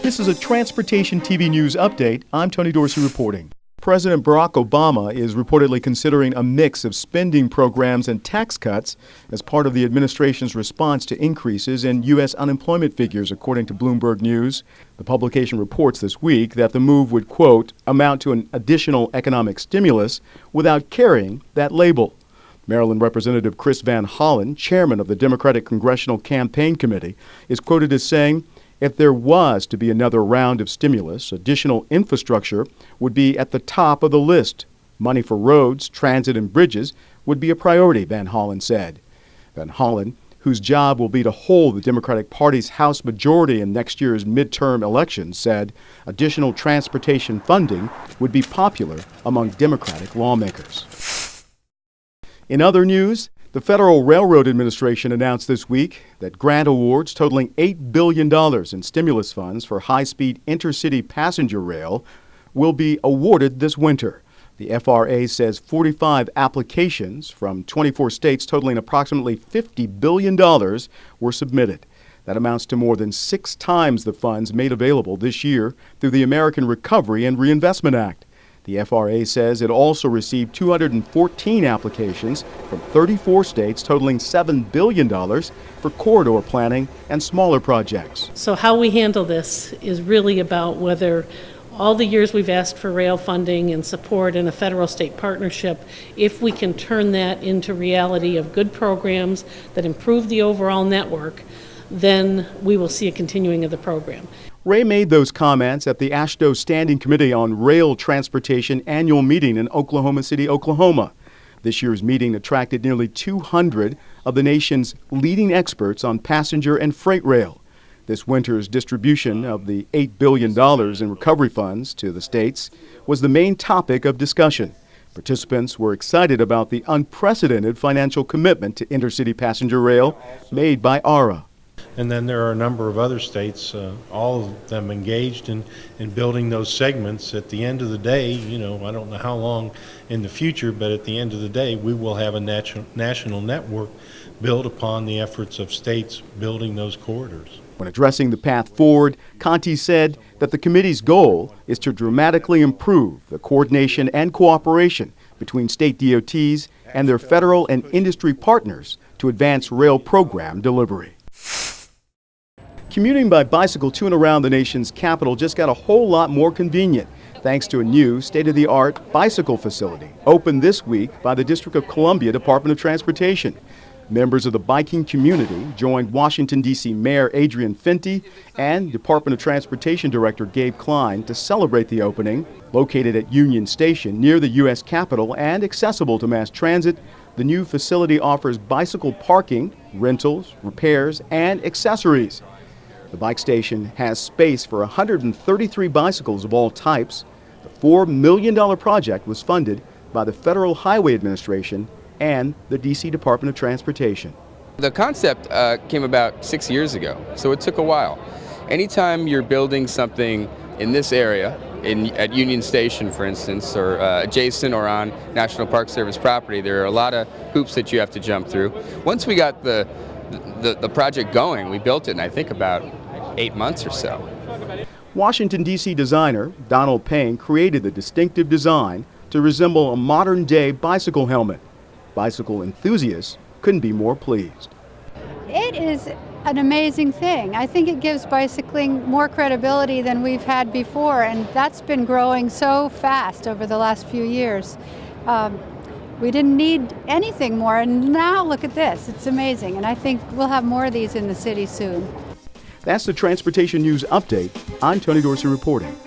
This is a Transportation TV News update. I'm Tony Dorsey reporting. President Barack Obama is reportedly considering a mix of spending programs and tax cuts as part of the administration's response to increases in U.S. unemployment figures, according to Bloomberg News. The publication reports this week that the move would, quote, amount to an additional economic stimulus without carrying that label. Maryland Representative Chris Van Hollen, chairman of the Democratic Congressional Campaign Committee, is quoted as saying, if there was to be another round of stimulus, additional infrastructure would be at the top of the list. Money for roads, transit, and bridges would be a priority, Van Hollen said. Van Hollen, whose job will be to hold the Democratic Party's House majority in next year's midterm elections, said additional transportation funding would be popular among Democratic lawmakers. In other news, the Federal Railroad Administration announced this week that grant awards totaling $8 billion in stimulus funds for high-speed intercity passenger rail will be awarded this winter. The FRA says 45 applications from 24 states totaling approximately $50 billion were submitted. That amounts to more than 6 times the funds made available this year through the American Recovery and Reinvestment Act. The FRA says it also received 214 applications from 34 states totaling $7 billion for corridor planning and smaller projects. So how we handle this is really about whether all the years we've asked for rail funding and support in a federal-state partnership, if we can turn that into reality of good programs that improve the overall network, then we will see a continuing of the program. Ray made those comments at the AASHTO Standing Committee on Rail Transportation annual meeting in Oklahoma City, Oklahoma. This year's meeting attracted nearly 200 of the nation's leading experts on passenger and freight rail. This winter's distribution of the $8 billion in recovery funds to the states was the main topic of discussion. Participants were excited about the unprecedented financial commitment to intercity passenger rail made by ARA. And then there are a number of other states, all of them engaged in building those segments. At the end of the day, I don't know how long in the future, but at the end of the day, we will have a national network built upon the efforts of states building those corridors. When addressing the path forward, Conti said that the committee's goal is to dramatically improve the coordination and cooperation between state DOTs and their federal and industry partners to advance rail program delivery. Commuting by bicycle to and around the nation's capital just got a whole lot more convenient thanks to a new state-of-the-art bicycle facility opened this week by the District of Columbia Department of Transportation. Members of the biking community joined Washington, D.C. Mayor Adrian Fenty and Department of Transportation Director Gabe Klein to celebrate the opening. Located at Union Station near the U.S. Capitol and accessible to mass transit, the new facility offers bicycle parking, rentals, repairs, and accessories. The bike station has space for 133 bicycles of all types. The $4 million project was funded by the Federal Highway Administration and the D.C. Department of Transportation. The concept came about 6 years ago, so it took a while. Anytime you're building something in this area, at Union Station, for instance, or adjacent or on National Park Service property, there are a lot of hoops that you have to jump through. Once we got the project going, we built it in, I think, about 8 months or so. Washington, D.C. designer Donald Payne created the distinctive design to resemble a modern-day bicycle helmet. Bicycle enthusiasts couldn't be more pleased. It is an amazing thing. I think it gives bicycling more credibility than we've had before, and that's been growing so fast over the last few years. We didn't need anything more, and now look at this. It's amazing, and I think we'll have more of these in the city soon. That's the Transportation News Update. I'm Tony Dorsey reporting.